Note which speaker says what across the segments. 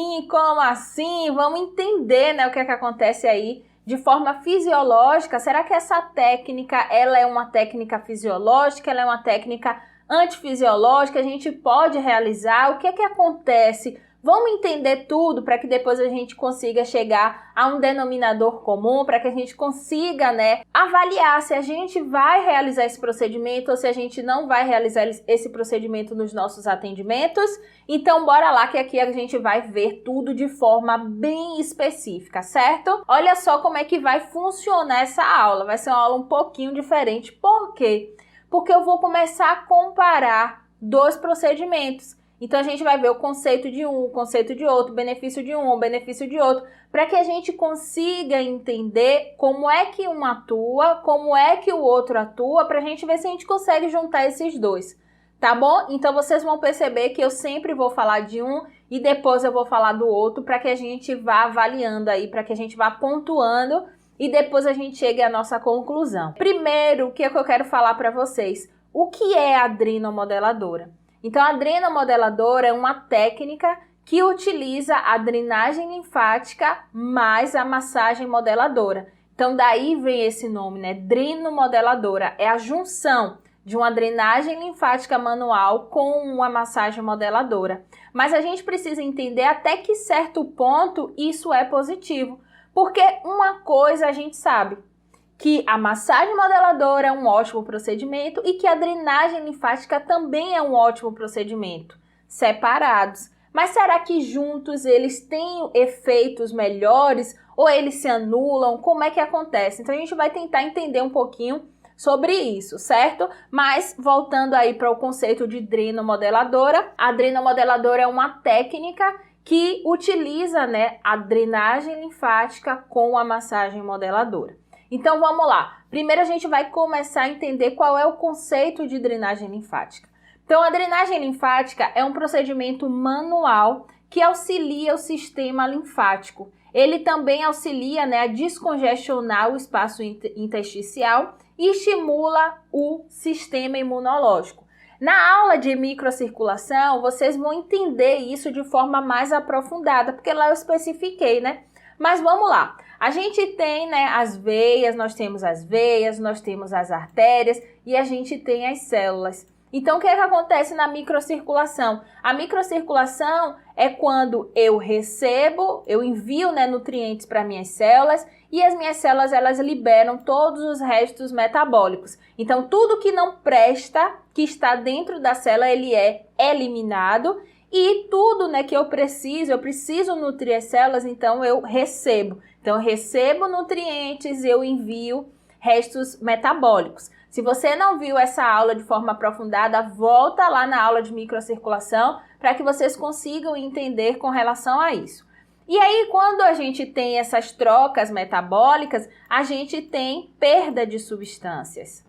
Speaker 1: E como assim? Vamos entender, né, o que é que acontece aí de forma fisiológica. Será que essa técnica, ela é uma técnica fisiológica? Ela é uma técnica antifisiológica? A gente pode realizar? O que é que acontece? Vamos entender tudo para que depois a gente consiga chegar a um denominador comum, para que a gente consiga, né, avaliar se a gente vai realizar esse procedimento ou se a gente não vai realizar esse procedimento nos nossos atendimentos. Então, bora lá que aqui a gente vai ver tudo de forma bem específica, certo? Olha só como é que vai funcionar essa aula. Vai ser uma aula um pouquinho diferente. Por quê? Porque eu vou começar a comparar dois procedimentos. Então, a gente vai ver o conceito de um, o conceito de outro, o benefício de um, o benefício de outro, para que a gente consiga entender como é que um atua, como é que o outro atua, para a gente ver se a gente consegue juntar esses dois, tá bom? Então, vocês vão perceber que eu sempre vou falar de um e depois eu vou falar do outro, para que a gente vá avaliando aí, para que a gente vá pontuando e depois a gente chegue à nossa conclusão. Primeiro, o que é que eu quero falar para vocês? O que é a adrenomodeladora? Então, a adrenomodeladora é uma técnica que utiliza a drenagem linfática mais a massagem modeladora. Então, daí vem esse nome, né? Drenomodeladora. É a junção de uma drenagem linfática manual com uma massagem modeladora. Mas a gente precisa entender até que certo ponto isso é positivo. Porque uma coisa a gente sabe, que a massagem modeladora é um ótimo procedimento e que a drenagem linfática também é um ótimo procedimento, separados. Mas será que juntos eles têm efeitos melhores ou eles se anulam? Como é que acontece? Então a gente vai tentar entender um pouquinho sobre isso, certo? Mas voltando aí para o conceito de drenomodeladora, a drenomodeladora é uma técnica que utiliza, né, a drenagem linfática com a massagem modeladora. Então, vamos lá. Primeiro, a gente vai começar a entender qual é o conceito de drenagem linfática. Então, a drenagem linfática é um procedimento manual que auxilia o sistema linfático. Ele também auxilia, né, a descongestionar o espaço intersticial e estimula o sistema imunológico. Na aula de microcirculação, vocês vão entender isso de forma mais aprofundada, porque lá eu especifiquei, né? Mas vamos lá. A gente tem, né, as veias, nós temos as artérias e a gente tem as células. Então, o que é que acontece na microcirculação? A microcirculação é quando eu envio, né, nutrientes para minhas células e as minhas células, elas liberam todos os restos metabólicos. Então, tudo que não presta, que está dentro da célula, ele é eliminado. E tudo, né, que eu preciso nutrir as células, então eu recebo. Então, eu recebo nutrientes, eu envio restos metabólicos. Se você não viu essa aula de forma aprofundada, volta lá na aula de microcirculação para que vocês consigam entender com relação a isso. E aí, quando a gente tem essas trocas metabólicas, a gente tem perda de substâncias,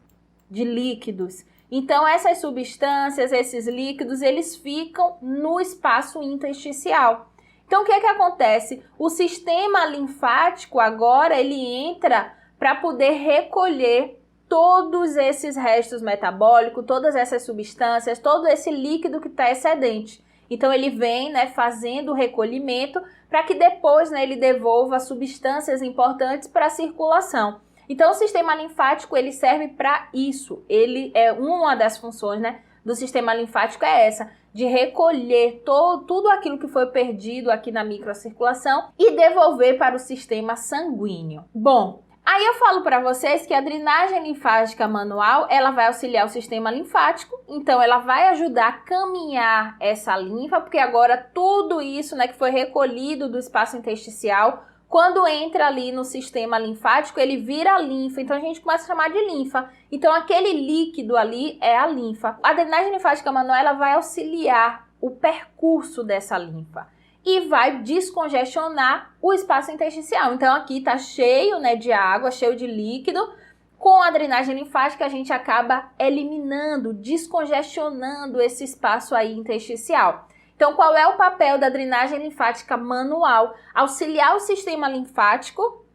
Speaker 1: de líquidos. Então, essas substâncias, esses líquidos, eles ficam no espaço intersticial. Então, o que é que acontece? O sistema linfático agora, ele entra para poder recolher todos esses restos metabólicos, todas essas substâncias, todo esse líquido que está excedente. Então, ele vem, né, fazendo o recolhimento para que depois, né, ele devolva substâncias importantes para a circulação. Então, o sistema linfático, ele serve para isso. Ele é uma das funções, né, do sistema linfático é essa, de recolher tudo aquilo que foi perdido aqui na microcirculação e devolver para o sistema sanguíneo. Bom, aí eu falo para vocês que a drenagem linfática manual, ela vai auxiliar o sistema linfático, então ela vai ajudar a caminhar essa linfa, porque agora tudo isso, né, que foi recolhido do espaço intersticial, quando entra ali no sistema linfático, ele vira linfa, então a gente começa a chamar de linfa. Então aquele líquido ali é a linfa. A drenagem linfática manual, ela vai auxiliar o percurso dessa linfa e vai descongestionar o espaço intersticial. Então aqui está cheio, né, de água, cheio de líquido. Com a drenagem linfática a gente acaba eliminando, descongestionando esse espaço aí intersticial. Então, qual é o papel da drenagem linfática manual? Auxiliar o sistema linfático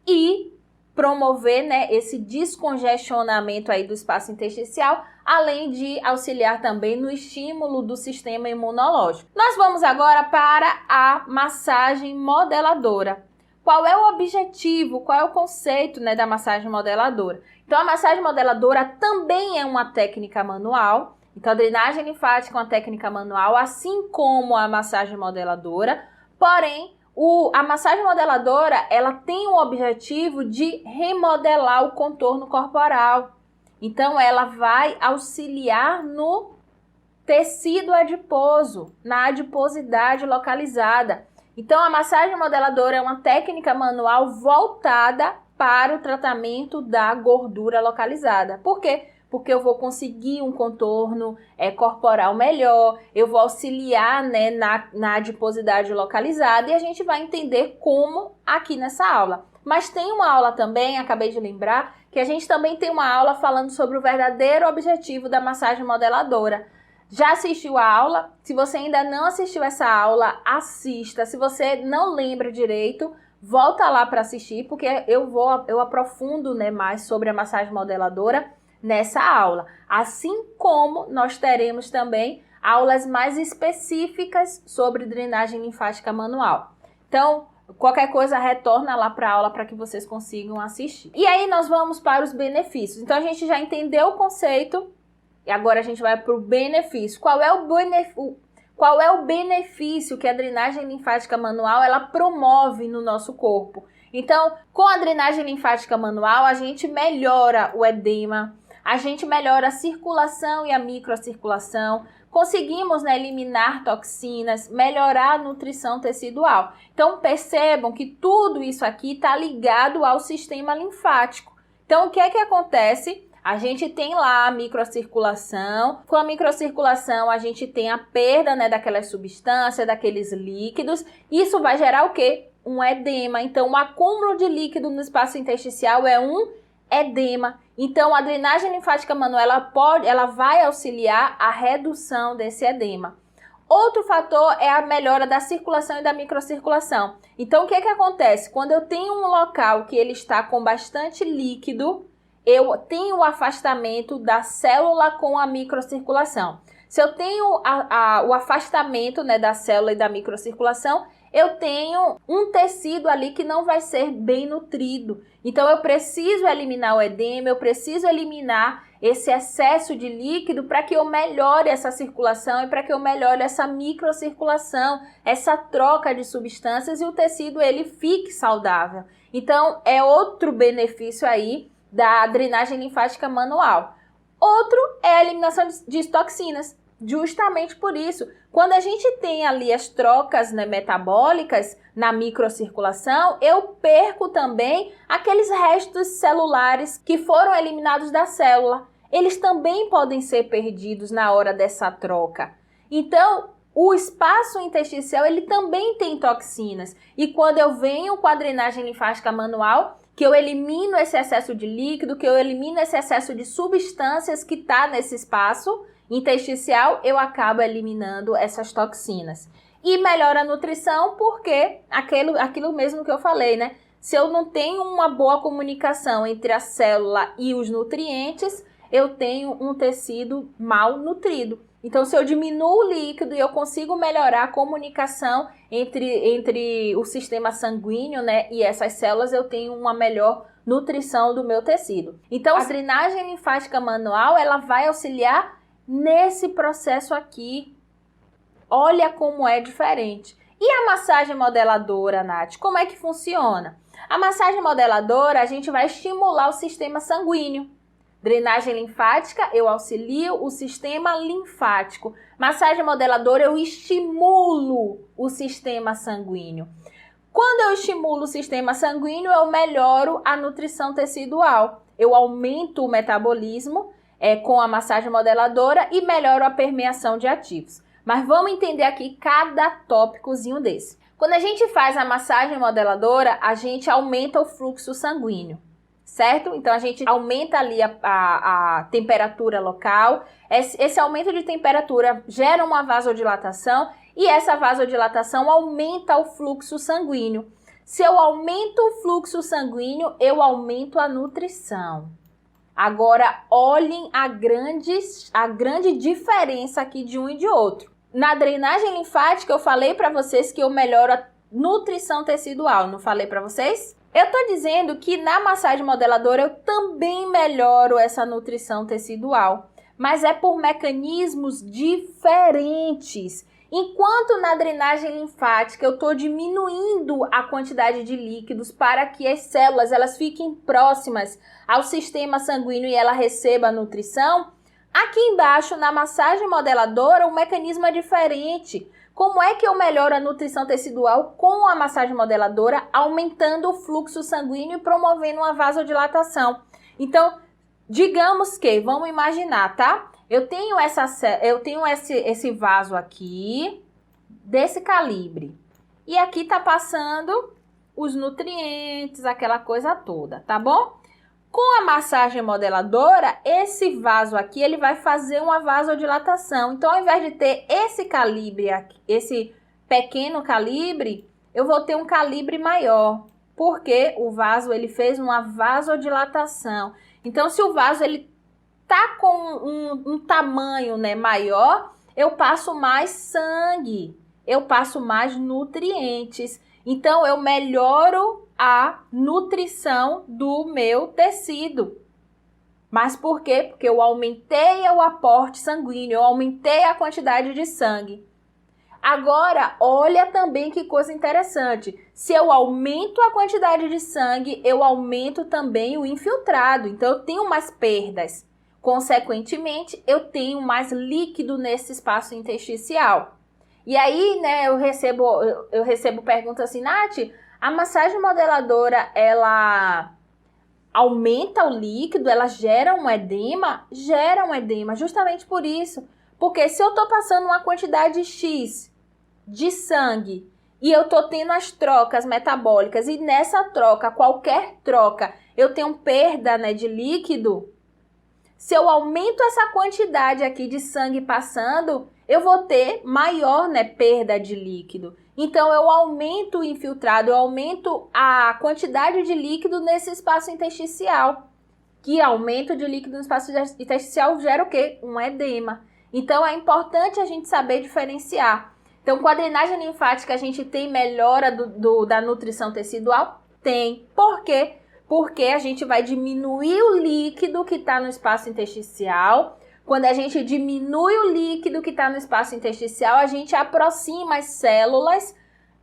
Speaker 1: e promover, né, esse descongestionamento aí do espaço intersticial além de auxiliar também no estímulo do sistema imunológico. Nós vamos agora para a massagem modeladora. Qual é o objetivo, qual é o conceito, né, da massagem modeladora? Então, a massagem modeladora também é uma técnica manual. Então, a drenagem linfática é uma técnica manual, assim como a massagem modeladora. Porém, a massagem modeladora, ela tem o objetivo de remodelar o contorno corporal. Então, ela vai auxiliar no tecido adiposo, na adiposidade localizada. Então, a massagem modeladora é uma técnica manual voltada para o tratamento da gordura localizada. Por quê? Porque eu vou conseguir um contorno corporal melhor, eu vou auxiliar, né, na adiposidade localizada, e a gente vai entender como aqui nessa aula. Mas tem uma aula também, acabei de lembrar, que a gente também tem uma aula falando sobre o verdadeiro objetivo da massagem modeladora. Já assistiu a aula? Se você ainda não assistiu essa aula, assista. Se você não lembra direito, volta lá para assistir, porque eu aprofundo, né, mais sobre a massagem modeladora nessa aula. Assim como nós teremos também aulas mais específicas sobre drenagem linfática manual. Então, qualquer coisa, retorna lá para a aula para que vocês consigam assistir. E aí nós vamos para os benefícios. Então, a gente já entendeu o conceito e agora a gente vai para o benefício. Qual é o benefício que a drenagem linfática manual ela promove no nosso corpo? Então, com a drenagem linfática manual, a gente melhora o edema, a gente melhora a circulação e a microcirculação, conseguimos, né, eliminar toxinas, melhorar a nutrição tecidual. Então, percebam que tudo isso aqui está ligado ao sistema linfático. Então, o que é que acontece? A gente tem lá a microcirculação. Com a microcirculação, a gente tem a perda, né, daquelas substâncias, daqueles líquidos. Isso vai gerar o quê? Um edema. Então, o acúmulo de líquido no espaço intersticial é um edema. Então, a drenagem linfática manual, ela vai auxiliar a redução desse edema. Outro fator é a melhora da circulação e da microcirculação. Então, o que é que acontece? Quando eu tenho um local que ele está com bastante líquido, eu tenho o afastamento da célula com a microcirculação. Se eu tenho o afastamento, né, da célula e da microcirculação, eu tenho um tecido ali que não vai ser bem nutrido. Então, eu preciso eliminar o edema, eu preciso eliminar esse excesso de líquido para que eu melhore essa circulação e para que eu melhore essa microcirculação, essa troca de substâncias e o tecido ele fique saudável. Então, é outro benefício aí da drenagem linfática manual. Outro é a eliminação de toxinas. Justamente por isso, quando a gente tem ali as trocas, né, metabólicas na microcirculação, eu perco também aqueles restos celulares que foram eliminados da célula. Eles também podem ser perdidos na hora dessa troca. Então, o espaço intersticial ele também tem toxinas. E quando eu venho com a drenagem linfática manual, que eu elimino esse excesso de líquido, que eu elimino esse excesso de substâncias que está nesse espaço intersticial, eu acabo eliminando essas toxinas. E melhora a nutrição porque aquilo mesmo que eu falei, né? Se eu não tenho uma boa comunicação entre a célula e os nutrientes, eu tenho um tecido mal nutrido. Então, se eu diminuo o líquido e eu consigo melhorar a comunicação entre o sistema sanguíneo, né, e essas células, eu tenho uma melhor nutrição do meu tecido. Então, a drenagem linfática manual, ela vai auxiliar nesse processo aqui. Olha como é diferente. E a massagem modeladora, Nath, como é que funciona? A massagem modeladora, a gente vai estimular o sistema sanguíneo. Drenagem linfática, eu auxilio o sistema linfático. Massagem modeladora, eu estimulo o sistema sanguíneo. Quando eu estimulo o sistema sanguíneo, eu melhoro a nutrição tecidual. Eu aumento o metabolismo com a massagem modeladora e melhoro a permeação de ativos. Mas vamos entender aqui cada tópicozinho desse. Quando a gente faz a massagem modeladora, a gente aumenta o fluxo sanguíneo. Certo? Então, a gente aumenta ali a temperatura local. Esse aumento de temperatura gera uma vasodilatação e essa vasodilatação aumenta o fluxo sanguíneo. Se eu aumento o fluxo sanguíneo, eu aumento a nutrição. Agora, olhem a grande diferença aqui de um e de outro. Na drenagem linfática, eu falei para vocês que eu melhoro a nutrição tecidual, não falei para vocês? Eu tô dizendo que na massagem modeladora eu também melhoro essa nutrição tecidual, mas é por mecanismos diferentes. Enquanto na drenagem linfática eu estou diminuindo a quantidade de líquidos para que as células elas fiquem próximas ao sistema sanguíneo e ela receba a nutrição, aqui embaixo na massagem modeladora o mecanismo é diferente. Como é que eu melhoro a nutrição tecidual com a massagem modeladora, aumentando o fluxo sanguíneo e promovendo uma vasodilatação? Então, digamos que, vamos imaginar, tá? Eu tenho esse vaso aqui, desse calibre. E aqui tá passando os nutrientes, aquela coisa toda, tá bom? Com a massagem modeladora, esse vaso aqui, ele vai fazer uma vasodilatação. Então, ao invés de ter esse calibre aqui, esse pequeno calibre, eu vou ter um calibre maior. Porque o vaso, ele fez uma vasodilatação. Então, se o vaso, ele tá com um tamanho, né, maior, eu passo mais sangue, eu passo mais nutrientes. Então, eu melhoro a nutrição do meu tecido. Mas por quê? Porque eu aumentei o aporte sanguíneo, eu aumentei a quantidade de sangue. Agora, olha também que coisa interessante. Se eu aumento a quantidade de sangue, eu aumento também o infiltrado. Então, eu tenho mais perdas. Consequentemente, eu tenho mais líquido nesse espaço intersticial. E aí, né, eu recebo perguntas assim, Nath, a massagem modeladora, ela aumenta o líquido, ela gera um edema? Gera um edema, justamente por isso. Porque se eu estou passando uma quantidade X de sangue e eu estou tendo as trocas metabólicas e nessa troca, qualquer troca, eu tenho perda, né, de líquido, se eu aumento essa quantidade aqui de sangue passando, eu vou ter maior, né, perda de líquido. Então, eu aumento o infiltrado, eu aumento a quantidade de líquido nesse espaço intersticial. Que aumento de líquido no espaço intersticial gera o quê? Um edema. Então, é importante a gente saber diferenciar. Então, com a drenagem linfática, a gente tem melhora da nutrição tecidual? Tem. Por quê? Porque a gente vai diminuir o líquido que está no espaço intersticial. Quando a gente diminui o líquido que está no espaço intersticial, a gente aproxima as células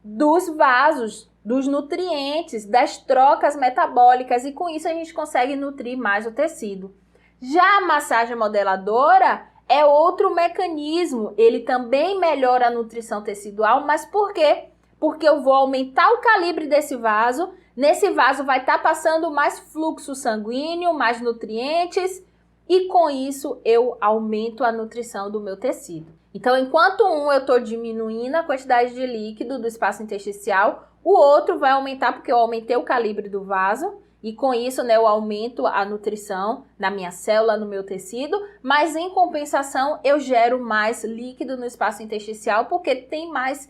Speaker 1: dos vasos, dos nutrientes, das trocas metabólicas e com isso a gente consegue nutrir mais o tecido. Já a massagem modeladora é outro mecanismo, ele também melhora a nutrição tecidual, mas por quê? Porque eu vou aumentar o calibre desse vaso, nesse vaso vai estar passando mais fluxo sanguíneo, mais nutrientes e com isso eu aumento a nutrição do meu tecido. Então, enquanto eu estou diminuindo a quantidade de líquido do espaço intersticial, o outro vai aumentar porque eu aumentei o calibre do vaso e com isso, né, eu aumento a nutrição na minha célula, no meu tecido, mas em compensação eu gero mais líquido no espaço intersticial porque tem mais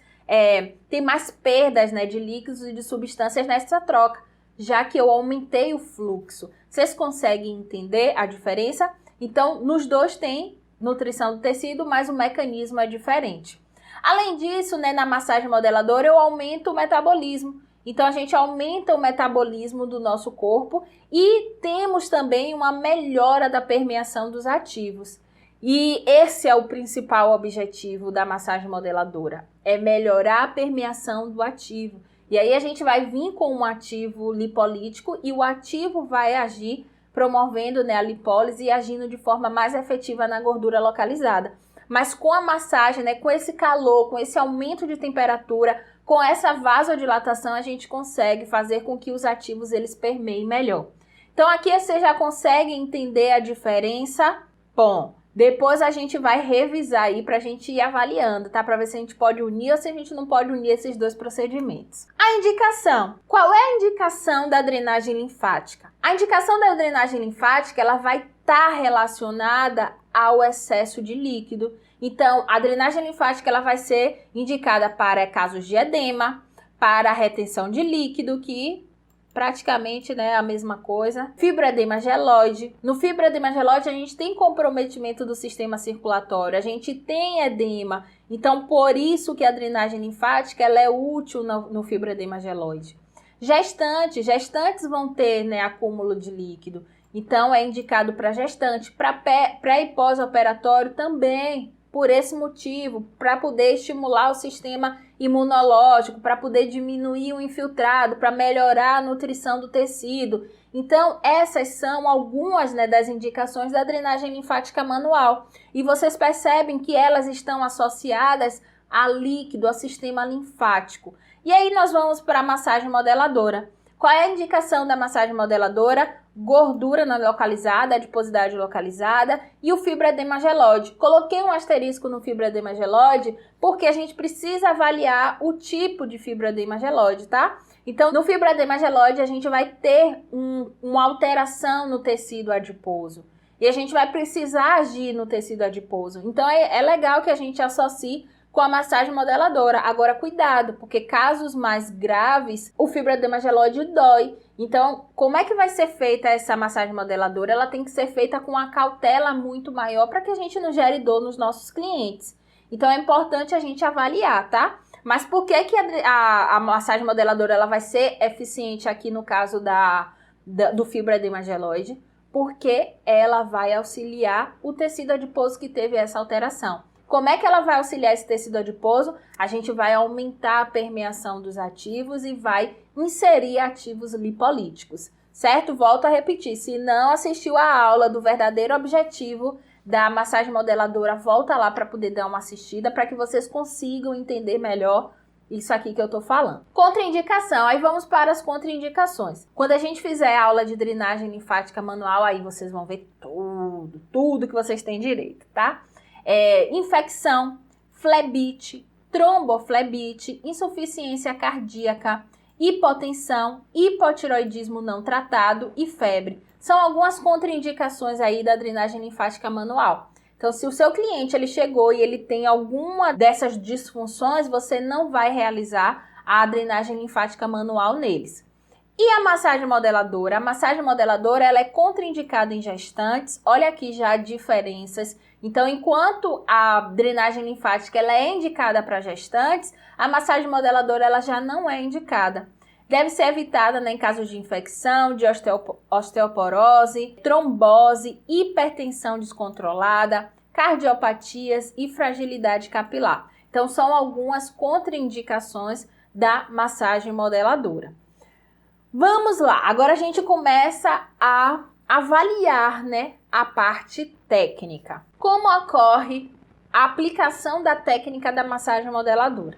Speaker 1: perdas, né, de líquidos e de substâncias nessa troca, já que eu aumentei o fluxo. Vocês conseguem entender a diferença? Então, nos dois tem nutrição do tecido, mas o mecanismo é diferente. Além disso, né, na massagem modeladora eu aumento o metabolismo. Então, a gente aumenta o metabolismo do nosso corpo e temos também uma melhora da permeação dos ativos. E esse é o principal objetivo da massagem modeladora, é melhorar a permeação do ativo. E aí a gente vai vir com um ativo lipolítico e o ativo vai agir promovendo, né, a lipólise e agindo de forma mais efetiva na gordura localizada. Mas com a massagem, né, com esse calor, com esse aumento de temperatura, com essa vasodilatação, a gente consegue fazer com que os ativos eles permeiem melhor. Então aqui você já consegue entender a diferença? Bom, depois a gente vai revisar aí para a gente ir avaliando, tá? Para ver se a gente pode unir ou se a gente não pode unir esses dois procedimentos. A indicação. Qual é a indicação da drenagem linfática? A indicação da drenagem linfática, ela vai estar relacionada ao excesso de líquido. Então, a drenagem linfática, ela vai ser indicada para casos de edema, para retenção de líquido, que praticamente, né, a mesma coisa. Fibroedema geloide. No fibroedema geloide a gente tem comprometimento do sistema circulatório, a gente tem edema. Então, por isso que a drenagem linfática ela é útil no fibroedema geloide. Gestantes vão ter, né, acúmulo de líquido. Então, é indicado para gestante, para pré e pós-operatório também, por esse motivo, para poder estimular o sistema imunológico, para poder diminuir o infiltrado, para melhorar a nutrição do tecido. Então, essas são algumas, né, das indicações da drenagem linfática manual. E vocês percebem que elas estão associadas a líquido, ao sistema linfático. E aí nós vamos para a massagem modeladora. Qual é a indicação da massagem modeladora? Gordura não localizada, adiposidade localizada e o fibroedema geloide. Coloquei um asterisco no fibroedema geloide porque a gente precisa avaliar o tipo de fibroedema geloide, tá? Então, no fibroedema geloide, a gente vai ter uma alteração no tecido adiposo e a gente vai precisar agir no tecido adiposo. Então, é legal que a gente associe com a massagem modeladora. Agora, cuidado, porque casos mais graves, o fibroedema geloide dói. Então, como é que vai ser feita essa massagem modeladora? Ela tem que ser feita com uma cautela muito maior para que a gente não gere dor nos nossos clientes. Então, é importante a gente avaliar, tá? Mas por que a massagem modeladora ela vai ser eficiente aqui no caso do fibroedema geloide? Porque ela vai auxiliar o tecido adiposo que teve essa alteração. Como é que ela vai auxiliar esse tecido adiposo? A gente vai aumentar a permeação dos ativos e vai inserir ativos lipolíticos, certo? Volto a repetir, se não assistiu a aula do verdadeiro objetivo da massagem modeladora, volta lá para poder dar uma assistida, para que vocês consigam entender melhor isso aqui que eu tô falando. Contraindicação, aí vamos para as contraindicações. Quando a gente fizer a aula de drenagem linfática manual, aí vocês vão ver tudo que vocês têm direito, tá? Infecção, flebite, tromboflebite, insuficiência cardíaca, hipotensão, hipotiroidismo não tratado e febre. São algumas contraindicações aí da drenagem linfática manual. Então, se o seu cliente ele chegou e ele tem alguma dessas disfunções, você não vai realizar a drenagem linfática manual neles. E a massagem modeladora? A massagem modeladora ela é contraindicada em gestantes. Olha aqui já diferenças. Então, enquanto a drenagem linfática ela é indicada para gestantes, a massagem modeladora ela já não é indicada. Deve ser evitada, né, em casos de infecção, de osteoporose, trombose, hipertensão descontrolada, cardiopatias e fragilidade capilar. Então, são algumas contraindicações da massagem modeladora. Vamos lá, agora a gente começa a avaliar, né, a parte técnica. Como ocorre a aplicação da técnica da massagem modeladora?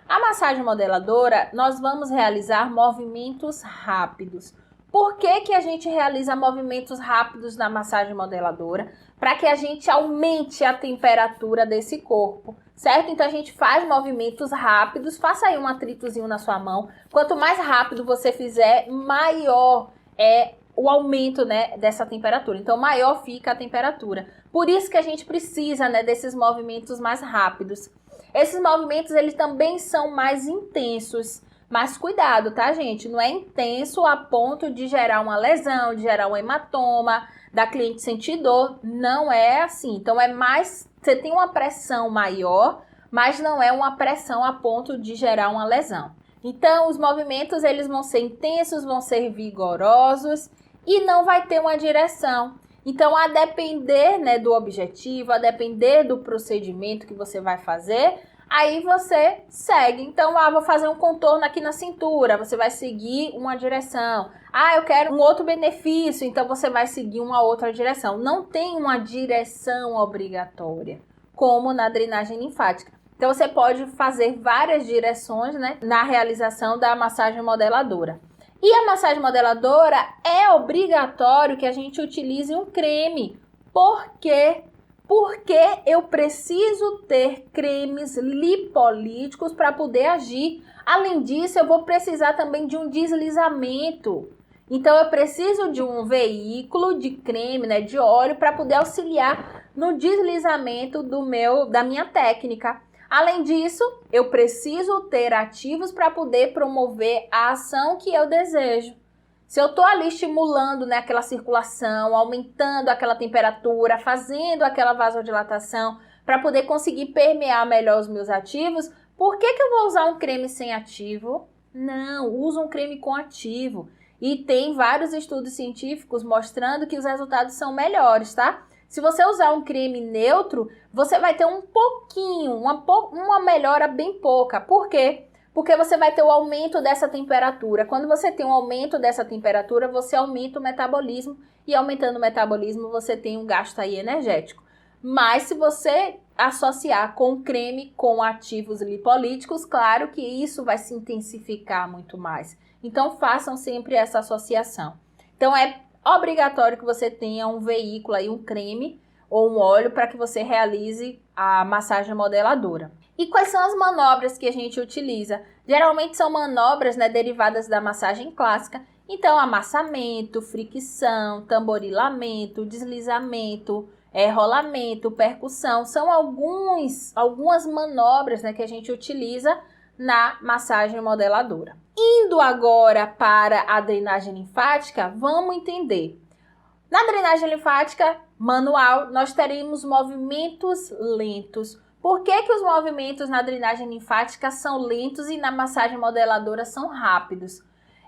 Speaker 1: A massagem modeladora, nós vamos realizar movimentos rápidos. Por que a gente realiza movimentos rápidos na massagem modeladora? Para que a gente aumente a temperatura desse corpo, certo? Então, a gente faz movimentos rápidos. Faça aí um atritozinho na sua mão. Quanto mais rápido você fizer, maior é o aumento, né, dessa temperatura. Então, maior fica a temperatura. Por isso que a gente precisa, né, desses movimentos mais rápidos. Esses movimentos, eles também são mais intensos. Mas cuidado, tá, gente? Não é intenso a ponto de gerar uma lesão, de gerar um hematoma, da cliente sentir dor. Não é assim. Então, é mais... Você tem uma pressão maior, mas não é uma pressão a ponto de gerar uma lesão. Então, os movimentos, eles vão ser intensos, vão ser vigorosos e não vai ter uma direção. Então, a depender, né, do objetivo, a depender do procedimento que você vai fazer, aí você segue. Então, vou fazer um contorno aqui na cintura, você vai seguir uma direção. Eu quero um outro benefício, então você vai seguir uma outra direção. Não tem uma direção obrigatória, como na drenagem linfática. Então, você pode fazer várias direções, né, na realização da massagem modeladora. E a massagem modeladora é obrigatório que a gente utilize um creme. Por quê? Porque eu preciso ter cremes lipolíticos para poder agir. Além disso, eu vou precisar também de um deslizamento. Então, eu preciso de um veículo de creme, né, de óleo, para poder auxiliar no deslizamento da minha técnica. Além disso, eu preciso ter ativos para poder promover a ação que eu desejo. Se eu estou ali estimulando, né, aquela circulação, aumentando aquela temperatura, fazendo aquela vasodilatação para poder conseguir permear melhor os meus ativos, por que eu vou usar um creme sem ativo? Não, usa um creme com ativo. E tem vários estudos científicos mostrando que os resultados são melhores, tá? Se você usar um creme neutro, você vai ter um pouquinho, uma melhora bem pouca. Por quê? Porque você vai ter o aumento dessa temperatura. Quando você tem um aumento dessa temperatura, você aumenta o metabolismo. E aumentando o metabolismo, você tem um gasto aí energético. Mas se você associar com creme com ativos lipolíticos, claro que isso vai se intensificar muito mais. Então, façam sempre essa associação. Então, é obrigatório que você tenha um veículo aí, um creme ou um óleo para que você realize a massagem modeladora. E quais são as manobras que a gente utiliza? Geralmente são manobras, né, derivadas da massagem clássica. Então, amassamento, fricção, tamborilamento, deslizamento, rolamento, percussão. São algumas manobras, né, que a gente utiliza na massagem modeladora. Indo agora para a drenagem linfática, vamos entender. Na drenagem linfática manual, nós teremos movimentos lentos. Por que os movimentos na drenagem linfática são lentos e na massagem modeladora são rápidos?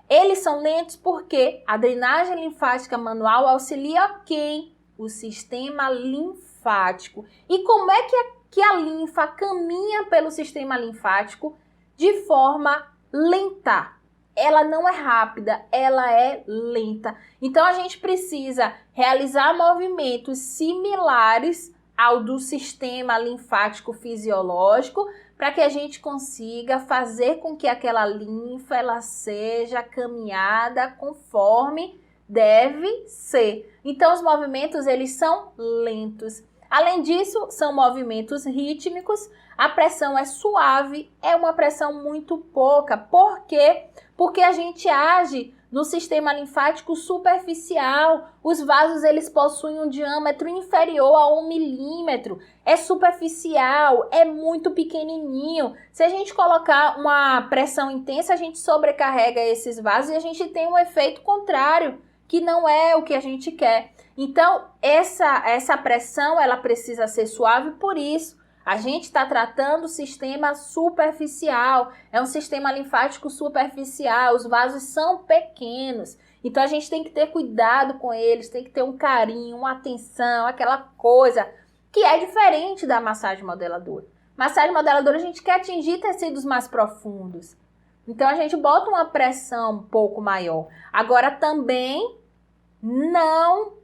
Speaker 1: Eles são lentos porque a drenagem linfática manual auxilia quem? O sistema linfático. E como é que a linfa caminha pelo sistema linfático? De forma lenta. Ela não é rápida, ela é lenta. Então, a gente precisa realizar movimentos similares ao do sistema linfático fisiológico para que a gente consiga fazer com que aquela linfa ela seja caminhada conforme deve ser. Então, os movimentos eles são lentos. Além disso, são movimentos rítmicos, a pressão é suave, é uma pressão muito pouca. Por quê? Porque a gente age no sistema linfático superficial. Os vasos eles possuem um diâmetro inferior a 1 milímetro. É superficial, é muito pequenininho. Se a gente colocar uma pressão intensa, a gente sobrecarrega esses vasos e a gente tem um efeito contrário, que não é o que a gente quer. Então, essa pressão ela precisa ser suave, por isso a gente está tratando o sistema superficial, é um sistema linfático superficial, os vasos são pequenos, então a gente tem que ter cuidado com eles, tem que ter um carinho, uma atenção, aquela coisa que é diferente da massagem modeladora. Massagem modeladora a gente quer atingir tecidos mais profundos, então a gente bota uma pressão um pouco maior. Agora também não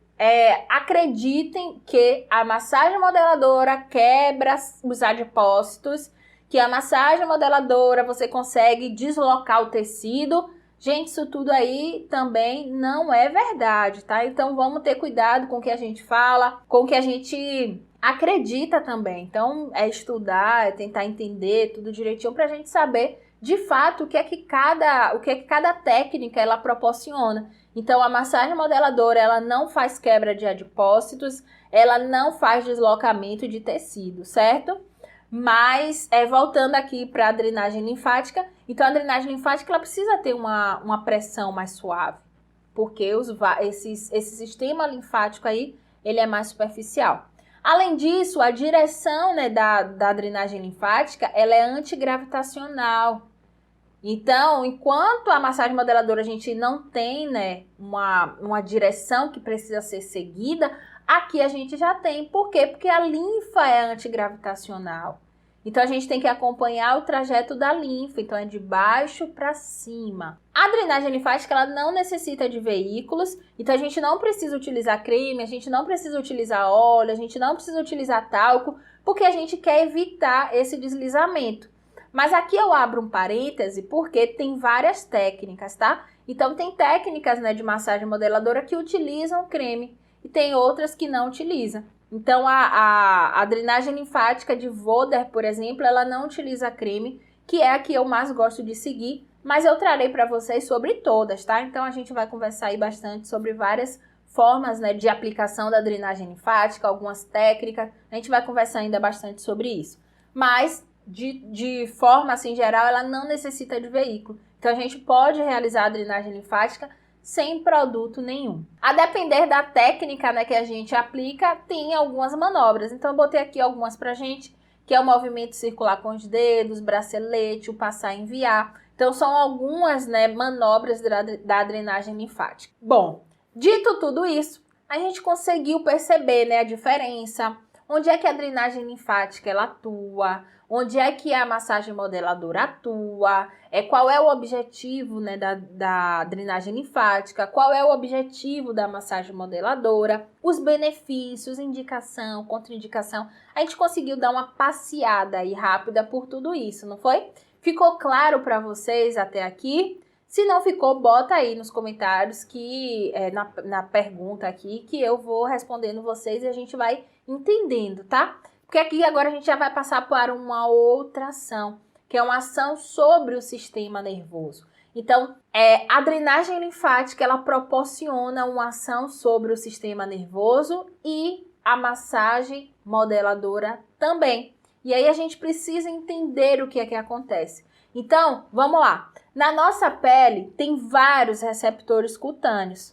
Speaker 1: acreditem que a massagem modeladora quebra os adipócitos, que a massagem modeladora você consegue deslocar o tecido. Gente, isso tudo aí também não é verdade, tá? Então vamos ter cuidado com o que a gente fala, com o que a gente acredita também. Então é estudar, é tentar entender tudo direitinho pra gente saber de fato o que é que cada técnica ela proporciona. Então, a massagem modeladora, ela não faz quebra de adipócitos, ela não faz deslocamento de tecido, certo? Mas, voltando aqui para a drenagem linfática, então a drenagem linfática ela precisa ter uma pressão mais suave, porque esse sistema linfático aí, ele é mais superficial. Além disso, a direção, né, da drenagem linfática, ela é antigravitacional. Então, enquanto a massagem modeladora a gente não tem, né, uma direção que precisa ser seguida, aqui a gente já tem. Por quê? Porque a linfa é antigravitacional. Então, a gente tem que acompanhar o trajeto da linfa. Então, é de baixo para cima. A drenagem linfática, ela não necessita de veículos. Então, a gente não precisa utilizar creme, a gente não precisa utilizar óleo, a gente não precisa utilizar talco, porque a gente quer evitar esse deslizamento. Mas aqui eu abro um parêntese porque tem várias técnicas, tá? Então, tem técnicas, né, de massagem modeladora que utilizam creme e tem outras que não utilizam. Então, a drenagem linfática de Voder, por exemplo, ela não utiliza creme, que é a que eu mais gosto de seguir, mas eu trarei para vocês sobre todas, tá? Então, a gente vai conversar aí bastante sobre várias formas, né, de aplicação da drenagem linfática, algumas técnicas, a gente vai conversar ainda bastante sobre isso. Mas de forma assim geral, ela não necessita de veículo. Então a gente pode realizar a drenagem linfática sem produto nenhum. A depender da técnica, né, que a gente aplica, tem algumas manobras. Então eu botei aqui algumas pra gente, que é o movimento circular com os dedos, bracelete, o passar e enviar. Então são algumas, né, manobras da drenagem linfática. Bom, dito tudo isso, a gente conseguiu perceber, né, a diferença, onde é que a drenagem linfática ela atua, onde é que a massagem modeladora atua, qual é o objetivo, né, da drenagem linfática, qual é o objetivo da massagem modeladora, os benefícios, indicação, contraindicação. A gente conseguiu dar uma passeada aí rápida por tudo isso, não foi? Ficou claro para vocês até aqui? Se não ficou, bota aí nos comentários que na pergunta aqui que eu vou respondendo vocês e a gente vai entendendo, tá? Porque aqui agora a gente já vai passar para uma outra ação, que é uma ação sobre o sistema nervoso. Então, a drenagem linfática, ela proporciona uma ação sobre o sistema nervoso e a massagem modeladora também. E aí a gente precisa entender o que é que acontece. Então, vamos lá. Na nossa pele tem vários receptores cutâneos.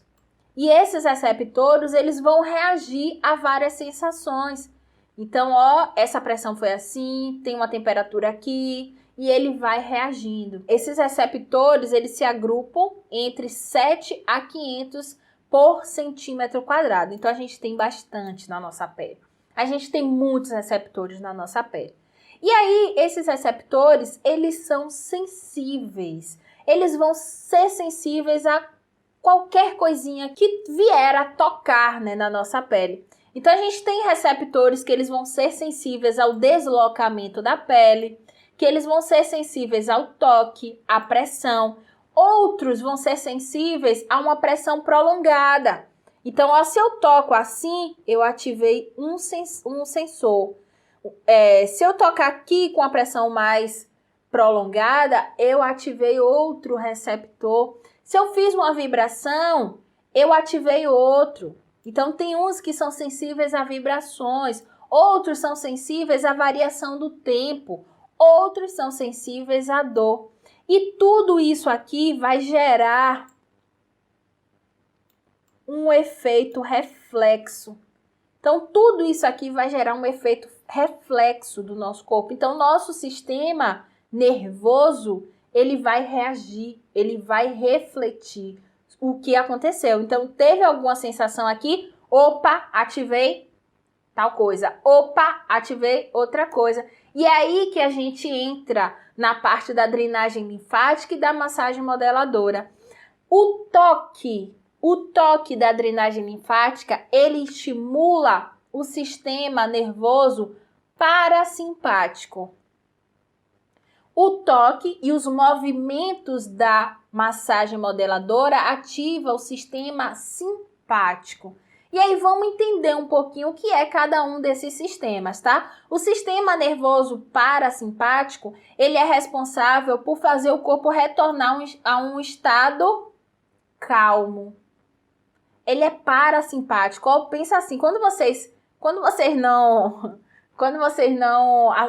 Speaker 1: E esses receptores, eles vão reagir a várias sensações. Então, ó, essa pressão foi assim, tem uma temperatura aqui, e ele vai reagindo. Esses receptores, eles se agrupam entre 7 a 500 por centímetro quadrado. Então, a gente tem bastante na nossa pele. A gente tem muitos receptores na nossa pele. E aí, esses receptores, eles são sensíveis. Eles vão ser sensíveis a qualquer coisinha que vier a tocar, né, na nossa pele. Então, a gente tem receptores que eles vão ser sensíveis ao deslocamento da pele, que eles vão ser sensíveis ao toque, à pressão. Outros vão ser sensíveis a uma pressão prolongada. Então, ó, se eu toco assim, eu ativei um sensor. Se eu tocar aqui com a pressão mais prolongada, eu ativei outro receptor. Se eu fiz uma vibração, eu ativei outro. Então, tem uns que são sensíveis a vibrações, outros são sensíveis à variação do tempo, outros são sensíveis à dor. E tudo isso aqui vai gerar um efeito reflexo. Então, tudo isso aqui vai gerar um efeito reflexo do nosso corpo. Então, nosso sistema nervoso, ele vai reagir, ele vai refletir o que aconteceu. Então, teve alguma sensação aqui, opa, ativei tal coisa, opa, ativei outra coisa. E é aí que a gente entra na parte da drenagem linfática e da massagem modeladora. O toque da drenagem linfática, ele estimula o sistema nervoso parasimpático. O toque e os movimentos da massagem modeladora ativam o sistema simpático. E aí vamos entender um pouquinho o que é cada um desses sistemas, tá? O sistema nervoso parasimpático, ele é responsável por fazer o corpo retornar a um estado calmo. Ele é parasimpático. Ó, pensa assim, quando vocês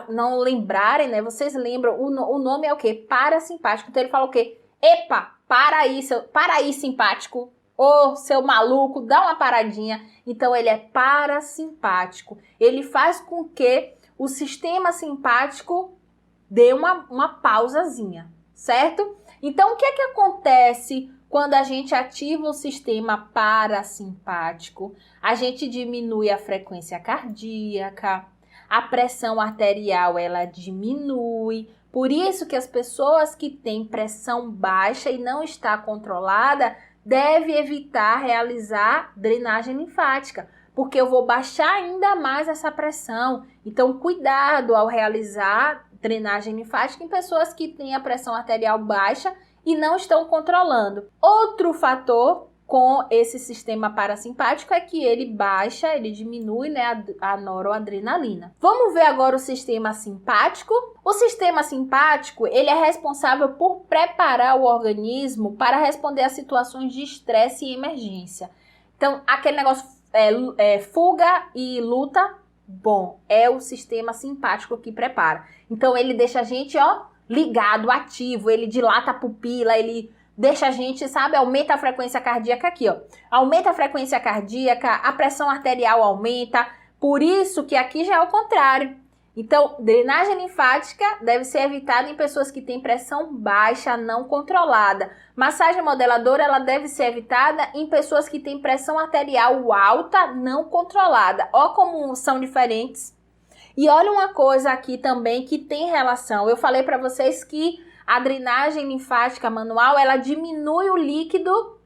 Speaker 1: não lembrarem, né? Vocês lembram, o nome é o quê? Parasimpático. Então ele fala o quê? Epa, para aí, simpático. Ô, seu maluco, dá uma paradinha. Então ele é parasimpático. Ele faz com que o sistema simpático dê uma pausazinha, certo? Então o que é que acontece quando a gente ativa o sistema parasimpático? A gente diminui a frequência cardíaca, a pressão arterial ela diminui. Por isso que as pessoas que têm pressão baixa e não está controlada deve evitar realizar drenagem linfática, porque eu vou baixar ainda mais essa pressão. Então, cuidado ao realizar drenagem linfática em pessoas que têm a pressão arterial baixa e não estão controlando. Outro fator com esse sistema parasimpático é que ele baixa, ele diminui, né, a noradrenalina. Vamos ver agora o sistema simpático. O sistema simpático, ele é responsável por preparar o organismo para responder a situações de estresse e emergência. Então, aquele negócio fuga e luta, bom, é o sistema simpático que prepara. Então, ele deixa a gente, ó, ligado, ativo, ele dilata a pupila, ele deixa a gente, sabe, aumenta a frequência cardíaca aqui, ó. Aumenta a frequência cardíaca, a pressão arterial aumenta, por isso que aqui já é o contrário. Então, drenagem linfática deve ser evitada em pessoas que têm pressão baixa, não controlada. Massagem modeladora, ela deve ser evitada em pessoas que têm pressão arterial alta, não controlada. Ó como são diferentes. E olha uma coisa aqui também que tem relação. Eu falei para vocês que a drenagem linfática manual, ela diminui o líquido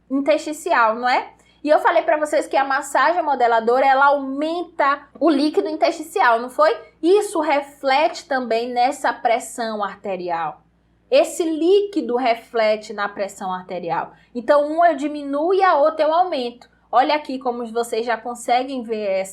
Speaker 1: intersticial, não é? E eu falei para vocês que a massagem modeladora, ela aumenta o líquido intersticial, não foi? Isso reflete também nessa pressão arterial. Esse líquido reflete na pressão arterial. Então, uma eu diminuo e a outra eu aumento. Olha aqui como vocês já conseguem ver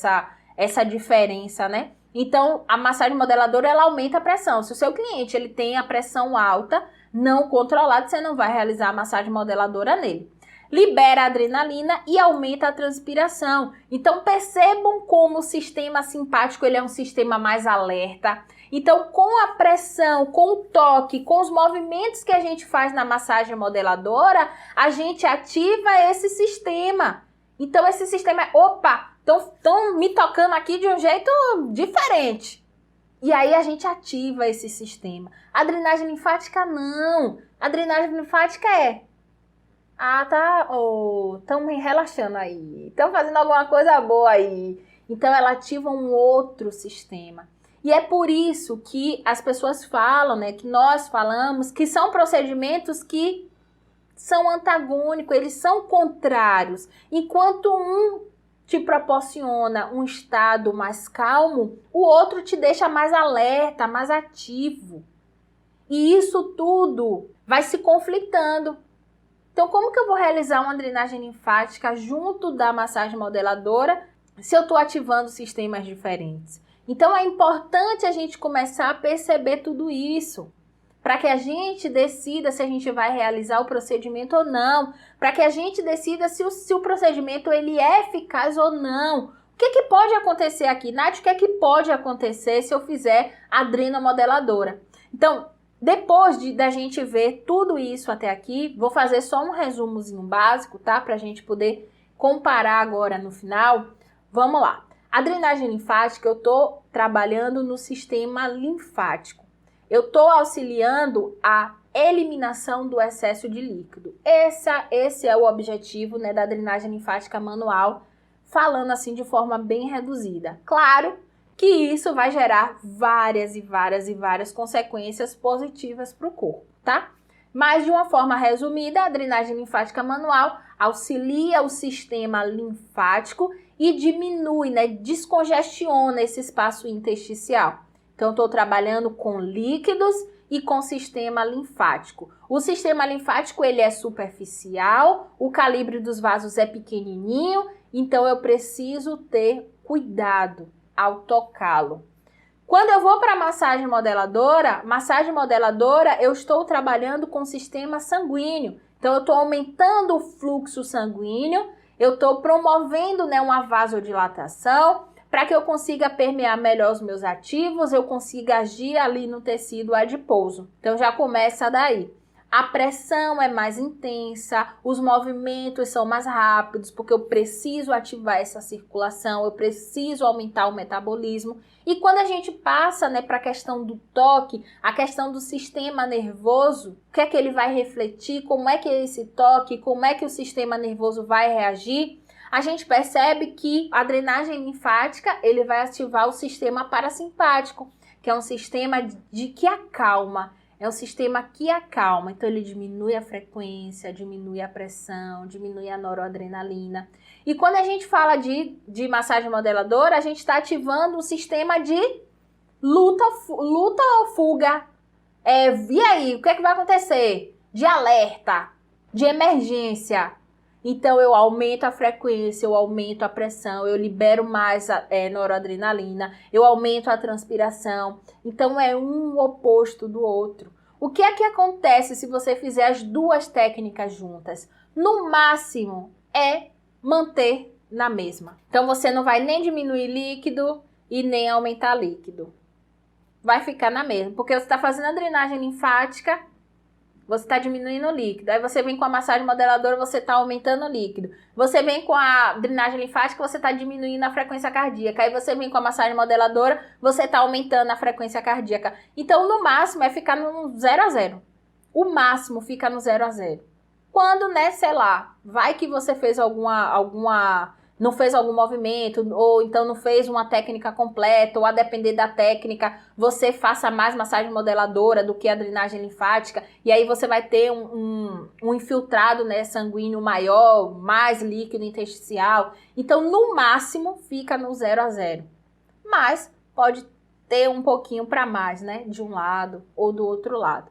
Speaker 1: essa diferença, né? Então, a massagem modeladora, ela aumenta a pressão. Se o seu cliente ele tem a pressão alta, não controlada, você não vai realizar a massagem modeladora nele. Libera a adrenalina e aumenta a transpiração. Então, percebam como o sistema simpático ele é um sistema mais alerta. Então, com a pressão, com o toque, com os movimentos que a gente faz na massagem modeladora, a gente ativa esse sistema. Então, esse sistema é, opa, estão me tocando aqui de um jeito diferente. E aí a gente ativa esse sistema. A drenagem linfática não. A drenagem linfática é... Ah, tá, estão me relaxando aí, estão fazendo alguma coisa boa aí. Então, ela ativa um outro sistema. E é por isso que as pessoas falam, né, que nós falamos, que são procedimentos que são antagônicos, eles são contrários. Enquanto um te proporciona um estado mais calmo, o outro te deixa mais alerta, mais ativo. E isso tudo vai se conflitando. Então, como que eu vou realizar uma drenagem linfática junto da massagem modeladora se eu estou ativando sistemas diferentes? Então, é importante a gente começar a perceber tudo isso, para que a gente decida se a gente vai realizar o procedimento ou não, para que a gente decida se o procedimento ele é eficaz ou não. O que pode acontecer aqui? Nath, o que pode acontecer se eu fizer a adrenomodeladora? Então, depois da gente ver tudo isso até aqui, vou fazer só um resumozinho básico, tá? Pra gente poder comparar agora no final. Vamos lá. A drenagem linfática, eu tô trabalhando no sistema linfático. Eu tô auxiliando a eliminação do excesso de líquido. Esse é o objetivo, né, da drenagem linfática manual, falando assim de forma bem reduzida. Claro que isso vai gerar várias consequências positivas para o corpo, tá? Mas de uma forma resumida, a drenagem linfática manual auxilia o sistema linfático e diminui, né, descongestiona esse espaço intersticial. Então, estou trabalhando com líquidos e com sistema linfático. O sistema linfático, ele é superficial, o calibre dos vasos é pequenininho, então eu preciso ter cuidado ao tocá-lo. Quando eu vou para a massagem modeladora, eu estou trabalhando com o sistema sanguíneo. Então, eu estou aumentando o fluxo sanguíneo, eu estou promovendo, né, uma vasodilatação para que eu consiga permear melhor os meus ativos, eu consiga agir ali no tecido adiposo. Então, já começa daí. A pressão é mais intensa, os movimentos são mais rápidos, porque eu preciso ativar essa circulação, eu preciso aumentar o metabolismo. E quando a gente passa, né, para a questão do toque, a questão do sistema nervoso, o que é que ele vai refletir, como é que é esse toque, como é que o sistema nervoso vai reagir, a gente percebe que a drenagem linfática ele vai ativar o sistema parasimpático, que é um sistema que acalma. É um sistema que acalma, então ele diminui a frequência, diminui a pressão, diminui a noradrenalina. E quando a gente fala de massagem modeladora, a gente está ativando um sistema de luta ou fuga. E aí, o que é que vai acontecer? De alerta, de emergência. Então eu aumento a frequência, eu aumento a pressão, eu libero mais noradrenalina, eu aumento a transpiração. Então é um oposto do outro. O que é que acontece se você fizer as duas técnicas juntas? No máximo é manter na mesma. Então você não vai nem diminuir líquido e nem aumentar líquido. Vai ficar na mesma, porque você está fazendo a drenagem linfática você está diminuindo o líquido. Aí você vem com a massagem modeladora, você está aumentando o líquido. Você vem com a drenagem linfática, você está diminuindo a frequência cardíaca. Aí você vem com a massagem modeladora, você está aumentando a frequência cardíaca. Então, no máximo, é ficar no 0 a 0. O máximo fica no 0 a 0. Quando, né, sei lá, vai que você fez não fez algum movimento, ou então não fez uma técnica completa, ou a depender da técnica, você faça mais massagem modeladora do que a drenagem linfática, e aí você vai ter um infiltrado, né, sanguíneo maior, mais líquido intersticial. Então, no máximo, fica no 0 a 0. Mas pode ter um pouquinho para mais, né, de um lado ou do outro lado,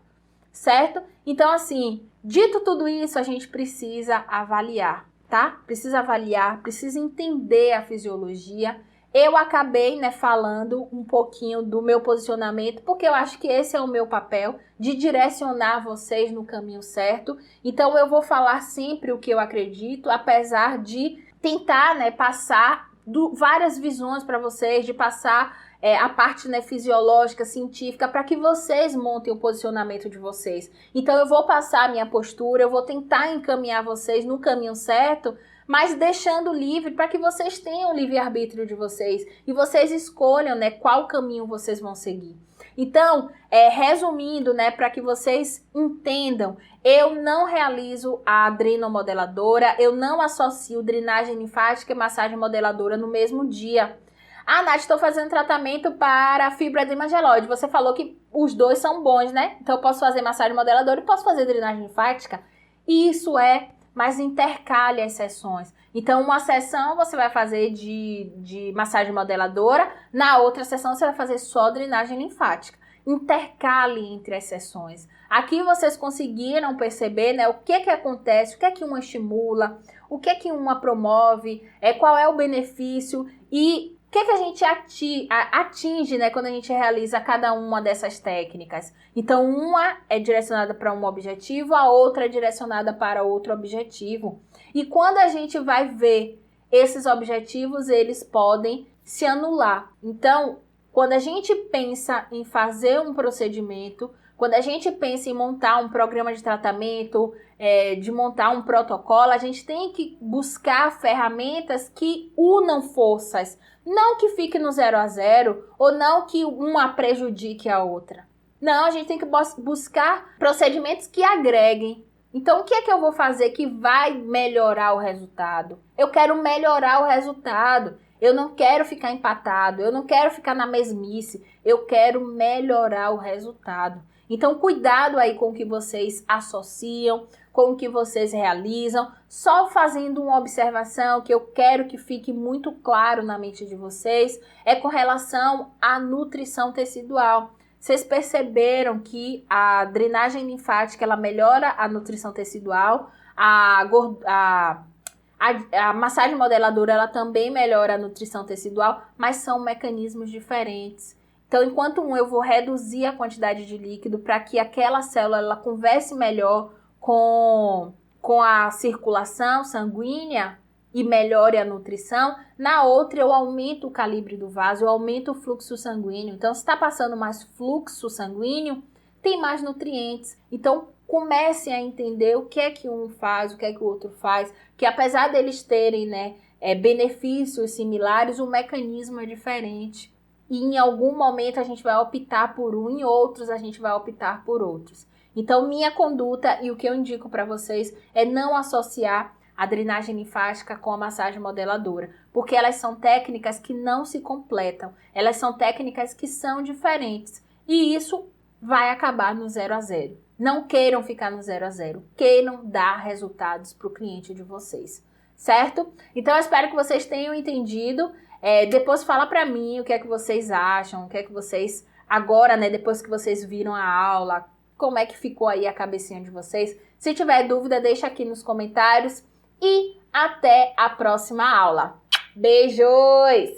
Speaker 1: certo? Então, assim, dito tudo isso, a gente precisa avaliar. Tá? Precisa avaliar, precisa entender a fisiologia. Eu acabei, né, falando um pouquinho do meu posicionamento, porque eu acho que esse é o meu papel, de direcionar vocês no caminho certo. Então, eu vou falar sempre o que eu acredito, apesar de tentar, né, passar várias visões para vocês, de passar a parte, né, fisiológica, científica, para que vocês montem o posicionamento de vocês. Então, eu vou passar a minha postura, eu vou tentar encaminhar vocês no caminho certo, mas deixando livre para que vocês tenham o livre-arbítrio de vocês e vocês escolham, né, qual caminho vocês vão seguir. Então, resumindo, né, para que vocês entendam, eu não realizo a adrenomodeladora, eu não associo drenagem linfática e massagem modeladora no mesmo dia. Ah, Nath, estou fazendo tratamento para fibroedema gelóide. Você falou que os dois são bons, né? Então, eu posso fazer massagem modeladora e posso fazer drenagem linfática? Isso mas intercale as sessões. Então, uma sessão você vai fazer de massagem modeladora, na outra sessão você vai fazer só drenagem linfática. Intercale entre as sessões. Aqui vocês conseguiram perceber, né, o que acontece, o que uma estimula, o que uma promove, qual é o benefício e o que a gente atinge, né, quando a gente realiza cada uma dessas técnicas. Então, uma é direcionada para um objetivo, a outra é direcionada para outro objetivo. E quando a gente vai ver esses objetivos, eles podem se anular. Então, quando a gente pensa em fazer um procedimento, quando a gente pensa em montar um programa de tratamento, de montar um protocolo, a gente tem que buscar ferramentas que unam forças. Não que fique no 0 a 0 ou não que uma prejudique a outra. Não, a gente tem que buscar procedimentos que agreguem. Então, o que é que eu vou fazer que vai melhorar o resultado? Eu quero melhorar o resultado. Eu não quero ficar empatado. Eu não quero ficar na mesmice. Eu quero melhorar o resultado. Então, cuidado aí com o que vocês associam, com o que vocês realizam. Só fazendo uma observação que eu quero que fique muito claro na mente de vocês é com relação à nutrição tecidual. Vocês perceberam que a drenagem linfática ela melhora a nutrição tecidual, a massagem modeladora ela também melhora a nutrição tecidual, mas são mecanismos diferentes. Então, enquanto eu vou reduzir a quantidade de líquido para que aquela célula ela converse melhor com a circulação sanguínea e melhore a nutrição, na outra eu aumento o calibre do vaso, eu aumento o fluxo sanguíneo. Então, se está passando mais fluxo sanguíneo, tem mais nutrientes. Então, comecem a entender o que é que um faz, o que é que o outro faz, que apesar deles terem, né, benefícios similares, o mecanismo é diferente. E em algum momento a gente vai optar por um, em outros a gente vai optar por outros. Então, minha conduta e o que eu indico para vocês é não associar a drenagem linfática com a massagem modeladora, porque elas são técnicas que não se completam, elas são técnicas que são diferentes e isso vai acabar no 0 a 0. Não queiram ficar no 0 a 0, queiram dar resultados para o cliente de vocês, certo? Então, eu espero que vocês tenham entendido. Depois fala para mim o que é que vocês acham, o que é que vocês, agora, né, depois que vocês viram a aula, como é que ficou aí a cabecinha de vocês. Se tiver dúvida, deixa aqui nos comentários e até a próxima aula. Beijos!